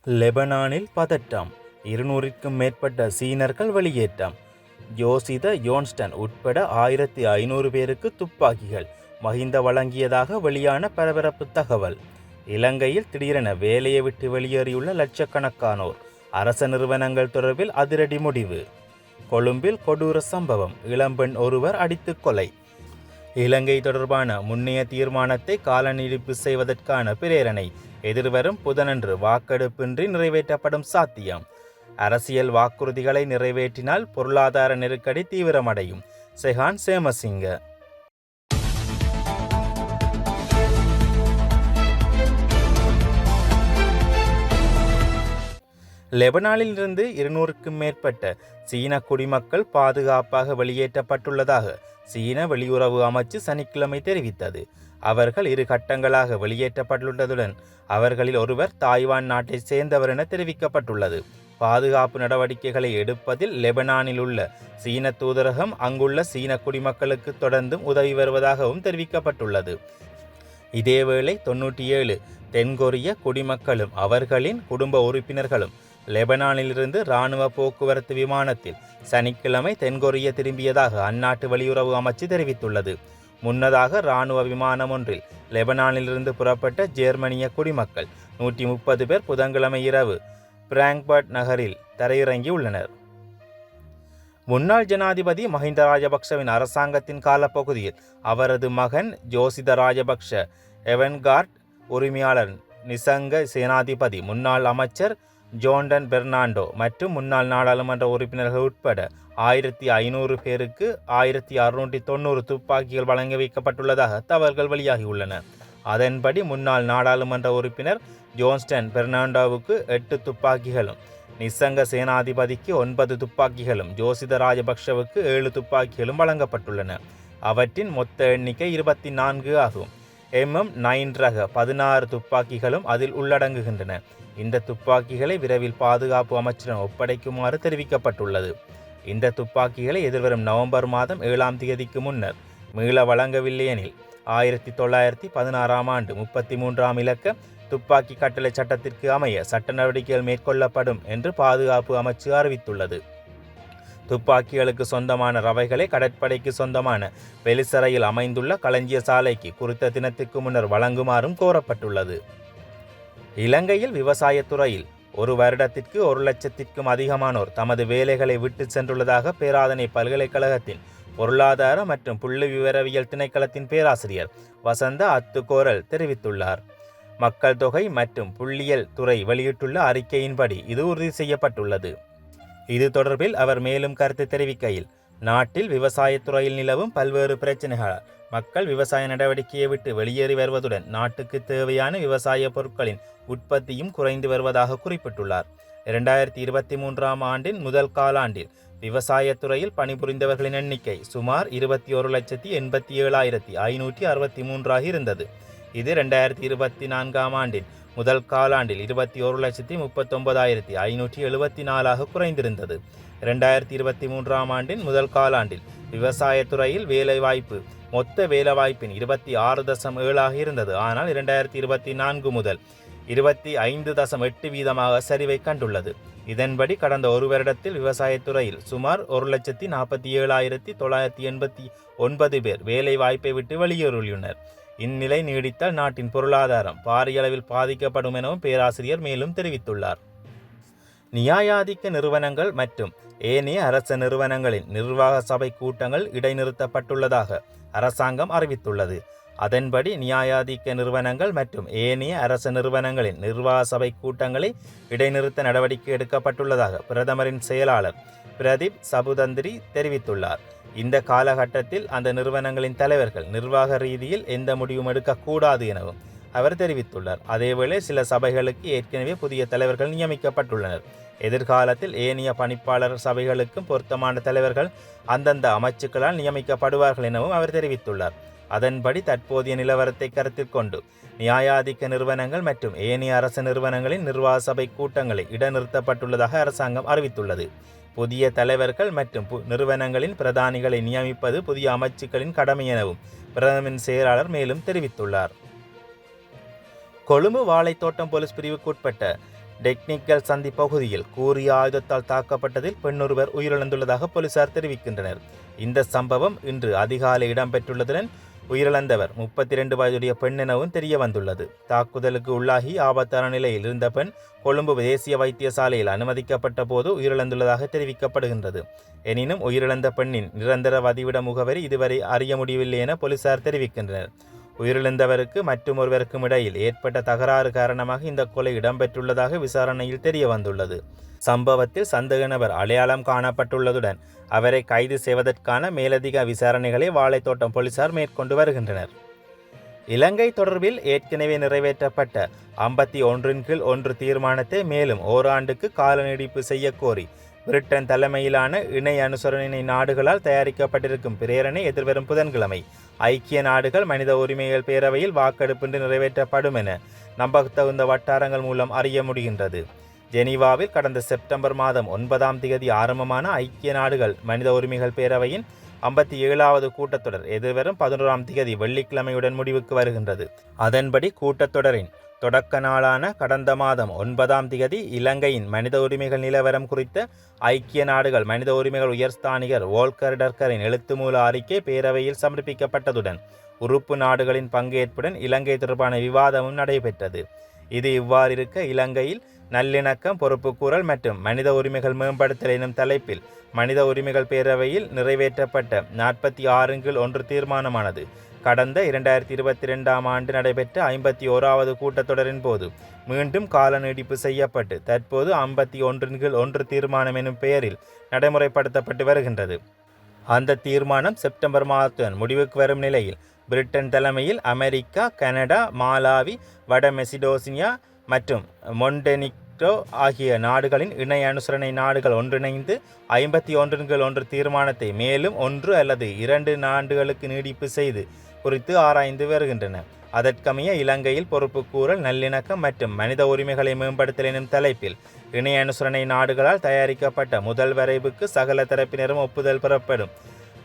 லெபனானில் பதட்டம், 200க்கும் மேற்பட்ட சீனர்கள் வெளியேற்றம். யோசித யோன்ஸ்டன் உட்பட 1500 பேருக்கு துப்பாக்கிகள் மஹிந்த வழங்கியதாக வெளியான பரபரப்பு தகவல். இலங்கையில் திடீரென வேலையை விட்டு வெளியேறியுள்ள லட்சக்கணக்கானோர். அரச நிறுவனங்கள் தொடர்பில் அதிரடி முடிவு. கொழும்பில் கொடூர சம்பவம், இளம்பெண் ஒருவர் அடித்து கொலை. இலங்கை தொடர்பான முன்னைய தீர்மானத்தை காலநீடிப்பு செய்வதற்கான பிரேரணை எதிர்வரும் புதனன்று வாக்கெடுப்பின்றி நிறைவேற்றப்படும் சாத்தியம். அரசியல் வாக்குறுதிகளை நிறைவேற்றினால் பொருளாதார நெருக்கடி தீவிரமடையும். செஹான் சேமசிங்க. லெபனானில் இருந்து 200க்கும் மேற்பட்ட சீன குடிமக்கள் பாதுகாப்பாக வெளியேற்றப்பட்டுள்ளதாக சீன வெளியுறவு அமைச்சு சனிக்கிழமை தெரிவித்தது. அவர்கள் 2 கட்டங்களாக வெளியேற்றப்பட்டுள்ளதுடன் அவர்களில் ஒருவர் தாய்வான் நாட்டை சேர்ந்தவர் என தெரிவிக்கப்பட்டுள்ளது. பாதுகாப்பு நடவடிக்கைகளை எடுப்பதில் லெபனானில் உள்ள சீன தூதரகம் அங்குள்ள சீன குடிமக்களுக்கு தொடர்ந்தும் உதவி வருவதாகவும் தெரிவிக்கப்பட்டுள்ளது. இதேவேளை 97 தென்கொரிய குடிமக்களும் அவர்களின் குடும்ப உறுப்பினர்களும் லெபனானிலிருந்து இராணுவ போக்குவரத்து விமானத்தில் சனிக்கிழமை தென்கொரிய திரும்பியதாக அந்நாட்டு வெளியுறவு அமைச்சு தெரிவித்துள்ளது. முன்னதாக இராணுவ விமானம் ஒன்றில் லெபனானிலிருந்து புறப்பட்ட ஜெர்மனிய குடிமக்கள் 130 பேர் புதன்கிழமை இரவு பிராங்க்பர்ட் நகரில் தரையிறங்கியுள்ளனர். முன்னாள் ஜனாதிபதி மஹிந்த ராஜபக்ஷவின் அரசாங்கத்தின் காலப்பகுதியில் அவரது மகன் ஜோசித ராஜபக்ஷ, எவன்கார்ட் உரிமையாளர் நிசங்க சேனாதிபதி, முன்னாள் அமைச்சர் ஜோர்டன் பெர்னாண்டோ மற்றும் முன்னாள் நாடாளுமன்ற உறுப்பினர்கள் உட்பட 1500 பேருக்கு 1690 துப்பாக்கிகள் வழங்கி வைக்கப்பட்டுள்ளதாக தகவல்கள் வெளியாகியுள்ளன. அதன்படி முன்னாள் நாடாளுமன்ற உறுப்பினர் ஜோன்ஸ்டன் பெர்னாண்டோவுக்கு 8 துப்பாக்கிகளும், நிசங்க சேனாதிபதிக்கு 9 துப்பாக்கிகளும், ஜோசித ராஜபக்ஷவுக்கு 7 துப்பாக்கிகளும் வழங்கப்பட்டுள்ளன. அவற்றின் மொத்த எண்ணிக்கை 24 ஆகும். MM9 ரக 16 துப்பாக்கிகளும் அதில் உள்ளடங்குகின்றன. இந்த துப்பாக்கிகளை விரைவில் பாதுகாப்பு அமைச்சரிடம் ஒப்படைக்குமாறு தெரிவிக்கப்பட்டுள்ளது. இந்த துப்பாக்கிகளை எதிர்வரும் நவம்பர் மாதம் 7ஆம் தேதிக்கு முன்னர் மீள வழங்கவில்லையெனில் 1916ஆம் ஆண்டு 33ஆம் இலக்க துப்பாக்கி கட்டளை சட்டத்திற்கு அமைய சட்ட நடவடிக்கைகள் மேற்கொள்ளப்படும் என்று பாதுகாப்பு அமைச்சு அறிவித்துள்ளது. துப்பாக்கிகளுக்கு சொந்தமான ரவைகளை கடற்படைக்கு சொந்தமான பெலிசரையில் அமைந்துள்ள களஞ்சிய சாலைக்கு குறித்த தினத்திற்கு முன்னர் வழங்குமாறும் கோரப்பட்டுள்ளது. இலங்கையில் விவசாயத்துறையில் 1 வருடத்திற்கு 1 லட்சத்திற்கும் அதிகமானோர் தமது வேலைகளை விட்டு சென்றுள்ளதாக பேராதனை பல்கலைக்கழகத்தின் பொருளாதார மற்றும் புள்ளி விவரவியல் திணைக்களத்தின் பேராசிரியர் வசந்த அத்துக்கோரல் தெரிவித்துள்ளார். மக்கள் தொகை மற்றும் புள்ளியியல் துறை வெளியிட்டுள்ள அறிக்கையின்படி இது உறுதி செய்யப்பட்டுள்ளது. இது தொடர்பில் அவர் மேலும் கருத்து தெரிவிக்கையில், நாட்டில் விவசாயத்துறையில் நிலவும் பல்வேறு பிரச்சினைகளால் மக்கள் விவசாய நடவடிக்கையை விட்டு வெளியேறி வருவதுடன் நாட்டுக்கு தேவையான விவசாய பொருட்களின் உற்பத்தியும் குறைந்து வருவதாக குறிப்பிட்டுள்ளார். 2023ஆம் ஆண்டின் முதல் காலாண்டில் விவசாயத்துறையில் பணிபுரிந்தவர்களின் எண்ணிக்கை சுமார் 21,87,563 இருந்தது. இது 2024ஆம் ஆண்டின் முதல் காலாண்டில் 21,39,574 குறைந்திருந்தது. 2023ஆம் ஆண்டின் முதல் காலாண்டில் விவசாயத்துறையில் வேலைவாய்ப்பு மொத்த வேலைவாய்ப்பின் 26.7 இருந்தது. ஆனால் 2024 முதல் 25.8 வீதமாக சரிவை கண்டுள்ளது. இதன்படி கடந்த 1 வருடத்தில் விவசாயத்துறையில் சுமார் 1,47,989 பேர் வேலை வாய்ப்பை விட்டு வெளியேறியுள்ளனர். இந்நிலை நீடித்தால் நாட்டின் பொருளாதாரம் பாரிய அளவில் பாதிக்கப்படும் எனவும் பேராசிரியர் மேலும் தெரிவித்துள்ளார். நியாயாதிக்க நிறுவனங்கள் மற்றும் ஏனைய அரச நிறுவனங்களின் நிர்வாக சபை கூட்டங்கள் இடைநிறுத்தப்பட்டுள்ளதாக அரசாங்கம் அறிவித்துள்ளது. அதன்படி நியாயாதிக்க நிறுவனங்கள் மற்றும் ஏனைய அரச நிறுவனங்களின் நிர்வாக சபை கூட்டங்களை இடைநிறுத்த நடவடிக்கை எடுக்கப்பட்டுள்ளதாக பிரதமரின் செயலாளர் பிரதீப் சபுதந்திரி தெரிவித்துள்ளார். இந்த காலகட்டத்தில் அந்த நிறுவனங்களின் தலைவர்கள் நிர்வாக ரீதியில் எந்த முடிவும் எடுக்கக்கூடாது எனவும் அவர் தெரிவித்துள்ளார். அதேவேளை சில சபைகளுக்கு ஏற்கனவே புதிய தலைவர்கள் நியமிக்கப்பட்டுள்ளனர். எதிர்காலத்தில் ஏனைய பணிப்பாளர் சபைகளுக்கும் பொருத்தமான தலைவர்கள் அந்தந்த அமைச்சுக்களால் நியமிக்கப்படுவார்கள் எனவும் அவர் தெரிவித்துள்ளார். அதன்படி தற்போதைய நிலவரத்தை கருத்தில் கொண்டு நியாயாதிக்க நிறுவனங்கள் மற்றும் ஏனைய அரசு நிறுவனங்களின் நிர்வாக சபை கூட்டங்களை இடைநிறுத்தப்பட்டுள்ளதாக அரசாங்கம் அறிவித்துள்ளது. புதிய தலைவர்கள் மற்றும் நிறுவனங்களின் பிரதானிகளை நியமிப்பது புதிய அமைச்சுக்களின் கடமை எனவும் பிரதமரின் செயலாளர் மேலும் தெரிவித்துள்ளார். கொழும்பு வாழைத்தோட்டம் போலீஸ் பிரிவுக்குட்பட்ட டெக்னிக்கல் சந்தி பகுதியில் கூறிய ஆயுதத்தால் தாக்கப்பட்டதில் பெண்ணொருவர் உயிரிழந்துள்ளதாக போலீசார் தெரிவிக்கின்றனர். இந்த சம்பவம் இன்று அதிகாலை இடம்பெற்றுள்ளதுடன் உயிரிழந்தவர் 32 வயதுடைய பெண் எனவும் தெரிய வந்துள்ளது. தாக்குதலுக்கு உள்ளாகி ஆபத்தான நிலையில் இருந்த பெண் கொழும்பு தேசிய வைத்தியசாலையில் அனுமதிக்கப்பட்ட போது உயிரிழந்துள்ளதாக தெரிவிக்கப்படுகின்றது. எனினும் உயிரிழந்த பெண்ணின் நிரந்தர வதிவிட முகவரி இதுவரை அறிய முடியவில்லை என போலீசார் தெரிவிக்கின்றனர். உயிரிழந்தவருக்கு மற்றொருவருக்கும் இடையில் ஏற்பட்ட தகராறு காரணமாக இந்த கொலை இடம்பெற்றுள்ளதாக விசாரணையில் தெரிய வந்துள்ளது. சம்பவத்தில் சந்தேக நபர் அடையாளம் காணப்பட்டுள்ளதுடன் அவரை கைது செய்வதற்கான மேலதிக விசாரணைகளை வாழைத்தோட்டம் போலீசார் மேற்கொண்டு வருகின்றனர். இலங்கை தொடர்பில் ஏற்கனவே நிறைவேற்றப்பட்ட 51 தீர்மானத்தை மேலும் ஓராண்டுக்கு கால நீடிப்பு செய்யக்கோரி பிரிட்டன் தலைமையிலான இணை அனுசரணை நாடுகளால் தயாரிக்கப்பட்டிருக்கும் பிரேரணை எதிர்வரும் புதன்கிழமை ஐக்கிய நாடுகள் மனித உரிமைகள் பேரவையில் வாக்கெடுப்பின்றி நிறைவேற்றப்படும் என நம்பத்தகுந்த வட்டாரங்கள் மூலம் அறிய முடிகின்றது. ஜெனீவாவில் கடந்த செப்டம்பர் மாதம் 9 ஆரம்பமான ஐக்கிய நாடுகள் மனித உரிமைகள் பேரவையின் 57வது கூட்டத்தொடர் எதிர்வரும் 11 வெள்ளிக்கிழமையுடன் முடிவுக்கு வருகின்றது. அதன்படி கூட்டத்தொடரின் தொடக்க நாளான கடந்த மாதம் 9 இலங்கையின் மனித உரிமைகள் நிலவரம் குறித்த ஐக்கிய நாடுகள் மனித உரிமைகள் உயர்ஸ்தானிகர் வோல்கர் டர்க்கரின் எழுத்துமூல அறிக்கை பேரவையில் சமர்ப்பிக்கப்பட்டதுடன் உறுப்பு நாடுகளின் பங்கேற்புடன் இலங்கை தொடர்பான விவாதமும் நடைபெற்றது. இது இவ்வாறிருக்க இலங்கையில் நல்லிணக்கம், பொறுப்புக்கூறல் மற்றும் மனித உரிமைகள் மேம்படுத்தல் எனும் தலைப்பில் மனித உரிமைகள் பேரவையில் நிறைவேற்றப்பட்ட 46 தீர்மானமானது கடந்த 2022 ஆண்டு நடைபெற்ற 51வது கூட்டத்தொடரின் போது மீண்டும் கால நீடிப்பு செய்யப்பட்டு தற்போது 51 தீர்மானம் எனும் பெயரில் நடைமுறைப்படுத்தப்பட்டு வருகின்றது. அந்த தீர்மானம் செப்டம்பர் மாதத்துடன் முடிவுக்கு வரும் நிலையில் பிரிட்டன் தலைமையில் அமெரிக்கா, கனடா, மாலாவி, வட மெசிடோனியா மற்றும் மொண்டெனிக்ரோ ஆகிய நாடுகளின் இணை அனுசரணை நாடுகள் ஒன்றிணைந்து 51 தீர்மானத்தை மேலும் 1 அல்லது 2 ஆண்டுகளுக்கு நீடிப்பு செய்து குறித்து ஆராய்ந்து வருகின்றன. அதற்கமைய இலங்கையில் பொறுப்புக்கூறல், நல்லிணக்கம் மற்றும் மனித உரிமைகளை மேம்படுத்தல் எனும் தலைப்பில் இணை அனுசரணை நாடுகளால் தயாரிக்கப்பட்ட முதல் வரைவுக்கு சகல தரப்பினரும் ஒப்புதல் பெறப்படும்.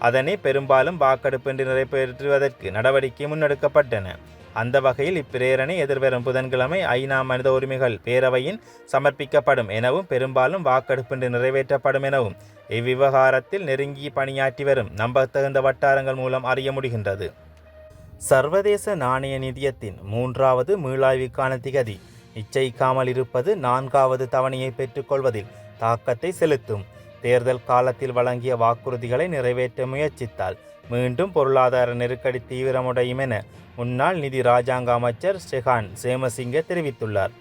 அதனை பெரும்பாலும் வாக்கெடுப்பின்றி நிறைவேற்றுவதற்கு நடவடிக்கை முன்னெடுக்கப்பட்டன. அந்த வகையில் இப்பிரேரணை எதிர்வரும் புதன்கிழமை ஐநா மனித உரிமைகள் பேரவையின் சமர்ப்பிக்கப்படும் எனவும் பெரும்பாலும் வாக்கெடுப்பின்றி நிறைவேற்றப்படும் எனவும் இவ்விவகாரத்தில் நெருங்கி பணியாற்றி வரும் நம்பத்தகுந்த வட்டாரங்கள் மூலம் அறிய முடிகின்றது. சர்வதேச நாணய நிதியத்தின் 3வது மீளாய்வுக்கான திகதி நிச்சயிக்காமல் இருப்பது 4வது தவணையை பெற்றுக்கொள்வதில் தாக்கத்தை செலுத்தும். தேர்தல் காலத்தில் வழங்கிய வாக்குறுதிகளை நிறைவேற்ற முயற்சித்தால் மீண்டும் பொருளாதார நெருக்கடி தீவிரமடையும் என முன்னாள் நிதி ராஜாங்க அமைச்சர் ஷெஹான் சேமசிங்க தெரிவித்துள்ளார்.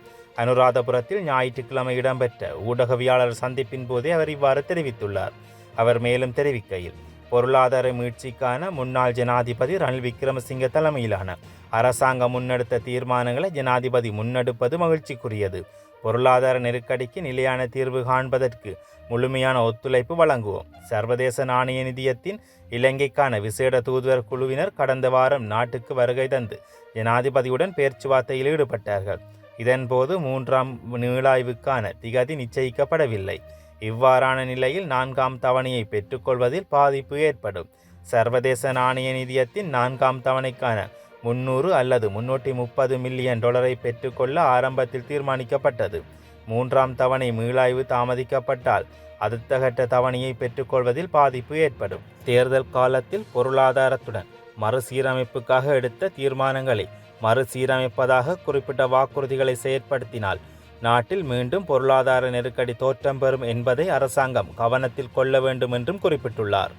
அனுராதபுரத்தில் ஞாயிற்றுக்கிழமை இடம்பெற்ற ஊடகவியலாளர் சந்திப்பின் போதே அவர் இவ்வாறு தெரிவித்துள்ளார். அவர் மேலும் தெரிவிக்கையில், பொருளாதார மீட்சிக்கான முன்னாள் ஜனாதிபதி ரணில் விக்ரமசிங்க தலைமையிலான அரசாங்கம் முன்னெடுத்த தீர்மானங்களை ஜனாதிபதி முன்னெடுப்பது மகிழ்ச்சிக்குரியது. பொருளாதார நெருக்கடிக்கு நிலையான தீர்வு காண்பதற்கு முழுமையான ஒத்துழைப்பு வழங்குவோம். சர்வதேச நாணய நிதியத்தின் இலங்கைக்கான விசேட தூதுவர் குழுவினர் கடந்த வாரம் நாட்டுக்கு வருகை தந்து ஜனாதிபதியுடன் பேச்சுவார்த்தையில் ஈடுபட்டார்கள். இதன்போது 3ஆம் மீளாய்வுக்கான திகதி நிச்சயிக்கப்படவில்லை. இவ்வாறான நிலையில் 4ஆம் தவணையை பெற்றுக்கொள்வதில் பாதிப்பு ஏற்படும். சர்வதேச நாணய நிதியத்தின் 4ஆம் தவணைக்கான 300 அல்லது 330 மில்லியன் டாலரை பெற்றுக்கொள்ள ஆரம்பத்தில் தீர்மானிக்கப்பட்டது. 3ஆம் தவணை மீளாய்வு தாமதிக்கப்பட்டால் அடுத்த கட்ட தவணையை பெற்றுக்கொள்வதில் பாதிப்பு ஏற்படும். தேர்தல் காலத்தில் பொருளாதாரத்துடன் மறுசீரமைப்புக்காக எடுத்த தீர்மானங்களை மறுசீரமைப்பதாக குறிப்பிட்ட வாக்குறுதிகளை செயற்படுத்தினால் நாட்டில் மீண்டும் பொருளாதார நெருக்கடி தோற்றம் பெறும் என்பதை அரசாங்கம் கவனத்தில் கொள்ள வேண்டும் என்றும் குறிப்பிட்டுள்ளார்.